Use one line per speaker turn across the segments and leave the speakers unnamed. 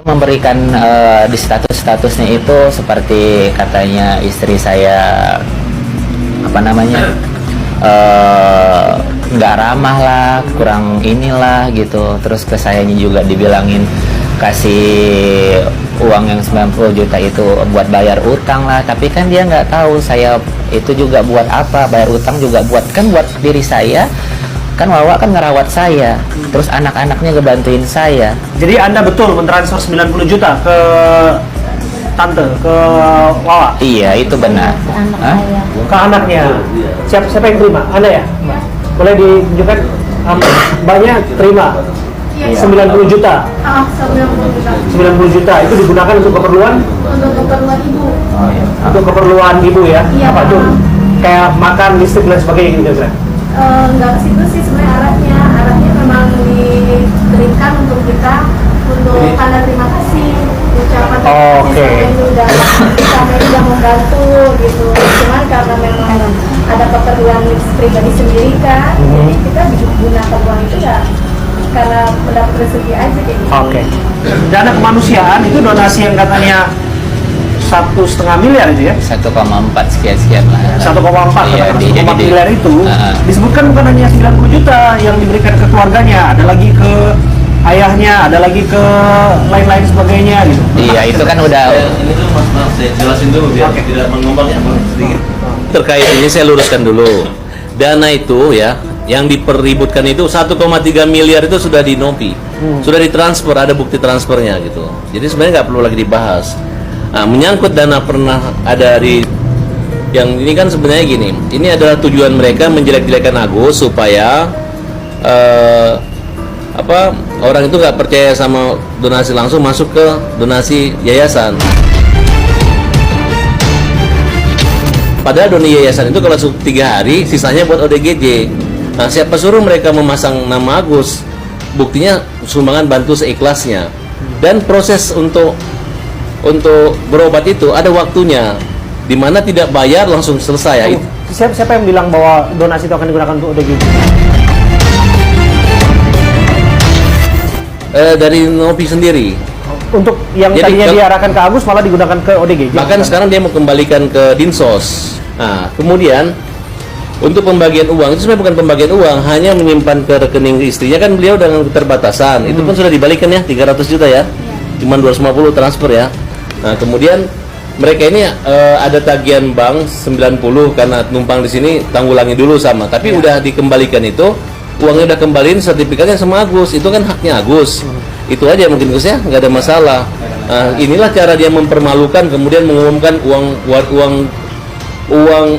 Memberikan di statusnya itu seperti katanya istri saya apa namanya nggak ramah lah, kurang inilah gitu. Terus ke sayanya juga dibilangin kasih uang yang 90 juta itu buat bayar utang lah, tapi kan dia nggak tahu saya itu juga buat apa, bayar utang juga buat diri saya. Kan Wawa kan ngerawat saya, terus anak-anaknya ngebantuin saya.
Jadi Anda betul mentransfer 90 juta ke tante, ke Wawa?
Iya, itu benar.
Ke anaknya. Siapa yang terima? Anda ya? Boleh ditunjukkan banyak terima 90 juta. 90 juta itu digunakan untuk keperluan?
Untuk keperluan ibu.
Untuk keperluan ibu ya?
Iya,
apa tuh? Kayak makan, listrik dan sebagainya gitu kan?
Enggak ke situ sih sebenarnya alatnya memang diberikan untuk kita untuk tanda terima kasih, ucapan terima kasih sampai udah membantu gitu. Cuman karena memang ada keperluan pribadi sendiri kan, jadi kita gunakan uang itu ya karena mendapat rezeki aja kayak gitu.
Oke. Dana kemanusiaan itu donasi yang katanya 1,5 miliar itu ya?
1,4 sekian lah.
1,4
Iya,
1,4 miliar itu disebutkan bukan hanya 90 juta yang diberikan ke keluarganya, ada lagi ke ayahnya, ada lagi ke lain-lain sebagainya gitu.
Iya, itu kan udah.
Ini tuh maaf saya jelasin dulu biar tidak mengembangnya sedikit. Terkait ini saya luruskan dulu. Dana itu ya, yang diperributkan itu 1,3 miliar itu sudah dinopi, sudah ditransfer, ada bukti transfernya gitu. Jadi sebenarnya nggak perlu lagi dibahas. Nah, menyangkut dana pernah ada di yang ini kan sebenarnya gini, ini adalah tujuan mereka menjelek-jelekan Agus supaya orang itu nggak percaya sama donasi langsung masuk ke donasi yayasan. Padahal donasi yayasan itu kalau 3 hari sisanya buat ODGJ. Nah, siapa suruh mereka memasang nama Agus? Buktinya sumbangan bantu seikhlasnya. Dan proses untuk berobat itu ada waktunya, di mana tidak bayar langsung selesai.
Siapa yang bilang bahwa donasi itu akan digunakan untuk ODGJ?
Dari Nopi sendiri.
Untuk yang
Jadi,
tadinya diarahkan ke Agus malah digunakan ke ODGJ.
Bahkan sekarang dia mau kembalikan ke Dinsos. Nah, kemudian untuk pembagian uang itu sebenarnya bukan pembagian uang, hanya menyimpan ke rekening istrinya, kan beliau dengan keterbatasan. Itu pun sudah dibalikan ya, 300 juta ya. Cuman 250 transfer ya. Nah, kemudian mereka ini ada tagihan bank 90 karena numpang di sini, tanggulangi dulu sama. Tapi udah dikembalikan itu, uangnya udah kembaliin, sertifikatnya sama Agus. Itu kan haknya Agus. Itu aja mungkin Gus ya, nggak ada masalah. Inilah cara dia mempermalukan, kemudian mengumumkan uang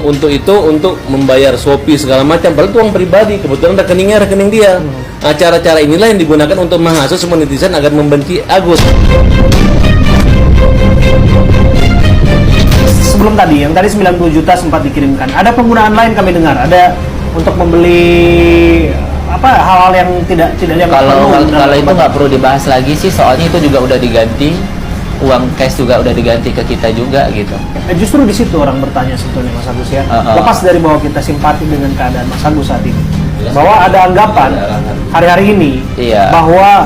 untuk itu untuk membayar Shopee segala macam. Padahal itu uang pribadi, kebetulan rekeningnya rekening dia. Nah, cara-cara inilah yang digunakan untuk menghasut semua netizen agar membenci Agus.
Sebelum tadi, yang tadi 90 juta sempat dikirimkan, ada penggunaan lain kami dengar, ada untuk membeli hal-hal yang tidak yang
Kalau itu nggak perlu dibahas lagi sih, soalnya itu juga udah diganti, uang cash juga udah diganti ke kita juga gitu.
Justru di situ orang bertanya sebetulnya Mas Agus ya, lepas dari bahwa kita simpati dengan keadaan Mas Agus saat ini, bahwa ada anggapan hari-hari ini bahwa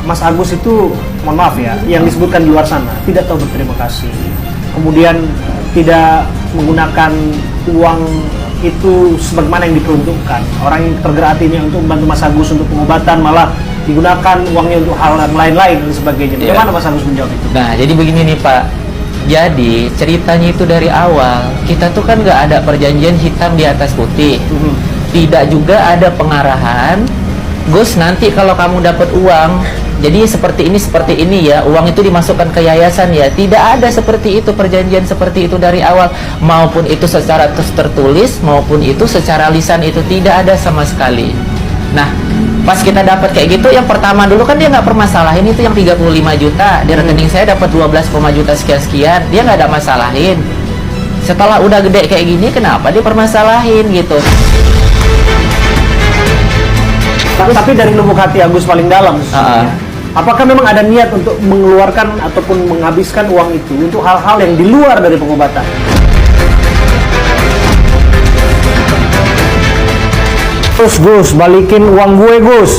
Mas Agus itu, mohon maaf ya, yang disebutkan di luar sana tidak tahu berterima kasih, kemudian tidak menggunakan uang itu sebagaimana yang diperuntukkan. Orang yang tergerak hatinya untuk membantu Mas Agus untuk pengobatan malah digunakan uangnya untuk hal yang lain-lain dan sebagainya. Bagaimana Mas Agus menjawab itu?
Nah, jadi begini nih Pak. Jadi ceritanya itu dari awal kita tuh kan nggak ada perjanjian hitam di atas putih. Tidak juga ada pengarahan, Gus nanti kalau kamu dapat uang, jadi seperti ini ya, uang itu dimasukkan ke yayasan ya. Tidak ada seperti itu, perjanjian seperti itu dari awal, maupun itu secara tertulis maupun itu secara lisan, itu tidak ada sama sekali. Nah, pas kita dapat kayak gitu, yang pertama dulu kan dia nggak permasalahin itu yang 35 juta di rekening saya dapat 12, juta sekian, dia nggak ada masalahin. Setelah udah gede kayak gini, kenapa dia permasalahin gitu?
Tapi dari lubuk hati Agus paling dalam, apakah memang ada niat untuk mengeluarkan ataupun menghabiskan uang itu untuk hal-hal yang di luar dari pengobatan? Terus Gus, balikin uang gue Gus.